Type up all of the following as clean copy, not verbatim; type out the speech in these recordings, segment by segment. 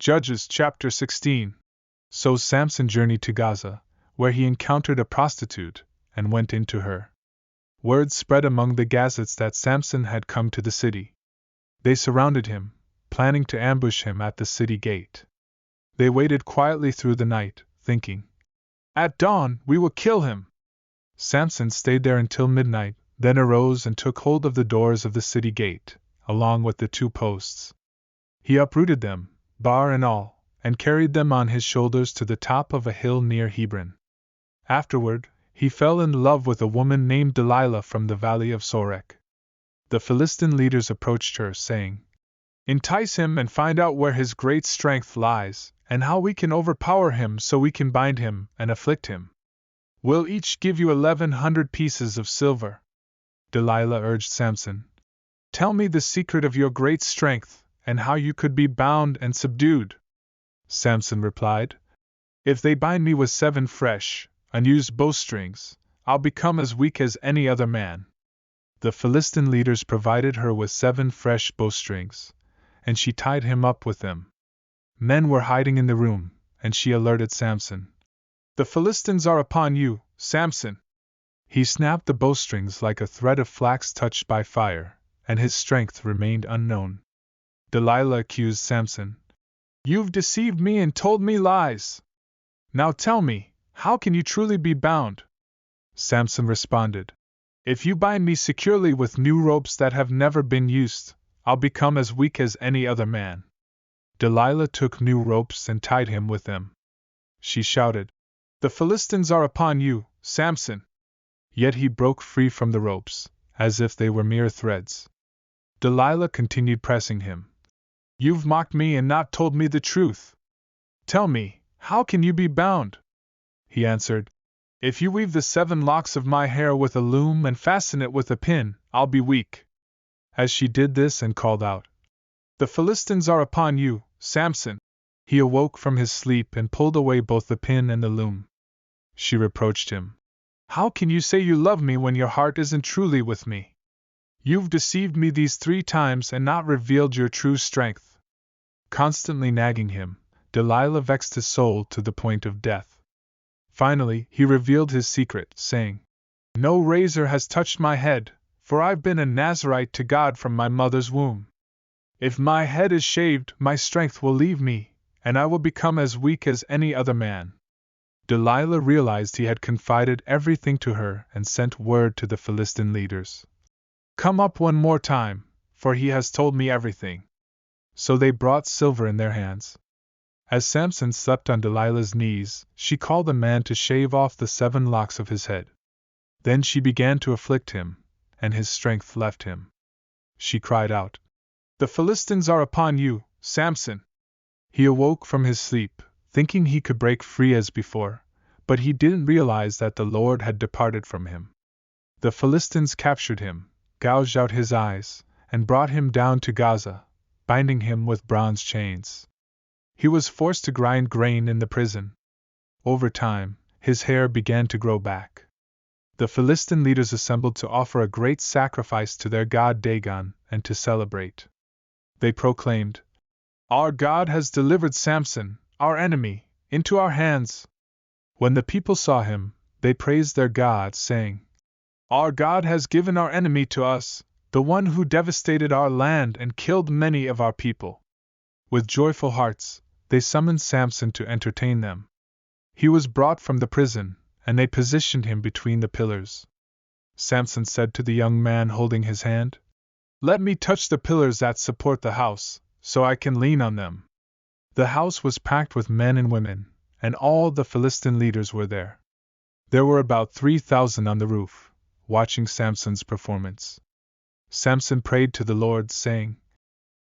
Judges chapter 16. So Samson journeyed to Gaza, where he encountered a prostitute, and went into her. Word spread among the Gazites that Samson had come to the city. They surrounded him, planning to ambush him at the city gate. They waited quietly through the night, thinking, "At dawn, we will kill him." Samson stayed there until midnight, then arose and took hold of the doors of the city gate, along with the 2 posts. He uprooted them, bar and all, and carried them on his shoulders to the top of a hill near Hebron. Afterward, he fell in love with a woman named Delilah from the valley of Sorek. The Philistine leaders approached her, saying, "Entice him and find out where his great strength lies, and how we can overpower him so we can bind him and afflict him. We'll each give you 1,100 pieces of silver." Delilah urged Samson, "Tell me the secret of your great strength, and how you could be bound and subdued." Samson replied, "If they bind me with 7 fresh, unused bowstrings, I'll become as weak as any other man." The Philistine leaders provided her with 7 fresh bowstrings, and she tied him up with them. Men were hiding in the room, and she alerted Samson. "The Philistines are upon you, Samson." He snapped the bowstrings like a thread of flax touched by fire, and his strength remained unknown. Delilah accused Samson. "You've deceived me and told me lies. Now tell me, how can you truly be bound?" Samson responded, "If you bind me securely with new ropes that have never been used, I'll become as weak as any other man." Delilah took new ropes and tied him with them. She shouted, "The Philistines are upon you, Samson." Yet he broke free from the ropes, as if they were mere threads. Delilah continued pressing him. "You've mocked me and not told me the truth. Tell me, how can you be bound?" He answered, "If you weave the 7 locks of my hair with a loom and fasten it with a pin, I'll be weak." As she did this and called out, "The Philistines are upon you, Samson," he awoke from his sleep and pulled away both the pin and the loom. She reproached him. "How can you say you love me when your heart isn't truly with me? You've deceived me these 3 times and not revealed your true strength." Constantly nagging him, Delilah vexed his soul to the point of death. Finally, he revealed his secret, saying, "No razor has touched my head, for I've been a Nazarite to God from my mother's womb. If my head is shaved, my strength will leave me, and I will become as weak as any other man." Delilah realized he had confided everything to her and sent word to the Philistine leaders. "Come up one more time, for he has told me everything." So they brought silver in their hands. As Samson slept on Delilah's knees, she called a man to shave off the 7 locks of his head. Then she began to afflict him, and his strength left him. She cried out, "The Philistines are upon you, Samson." He awoke from his sleep, thinking he could break free as before, but he didn't realize that the Lord had departed from him. The Philistines captured him, gouged out his eyes, and brought him down to Gaza, binding him with bronze chains. He was forced to grind grain in the prison. Over time, his hair began to grow back. The Philistine leaders assembled to offer a great sacrifice to their god Dagon and to celebrate. They proclaimed, "Our God has delivered Samson, our enemy, into our hands." When the people saw him, they praised their God, saying, "Our God has given our enemy to us, the one who devastated our land and killed many of our people." With joyful hearts, they summoned Samson to entertain them. He was brought from the prison, and they positioned him between the pillars. Samson said to the young man holding his hand, "Let me touch the pillars that support the house, so I can lean on them." The house was packed with men and women, and all the Philistine leaders were there. There were about 3,000 on the roof, watching Samson's performance. Samson prayed to the Lord, saying,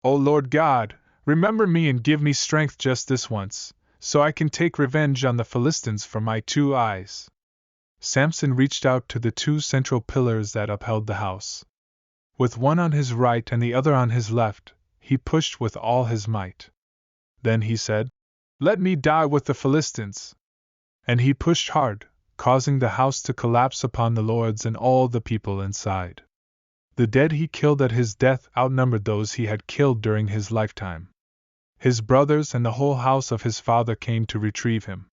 "O Lord God, remember me and give me strength just this once, so I can take revenge on the Philistines for my 2 eyes." Samson reached out to the 2 central pillars that upheld the house. With one on his right and the other on his left, he pushed with all his might. Then he said, "Let me die with the Philistines." And he pushed hard, causing the house to collapse upon the lords and all the people inside. The dead he killed at his death outnumbered those he had killed during his lifetime. His brothers and the whole house of his father came to retrieve him.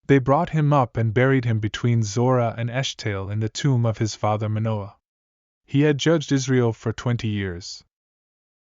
They brought him up and buried him between Zorah and Eshtaol in the tomb of his father Manoah. He had judged Israel for 20 years.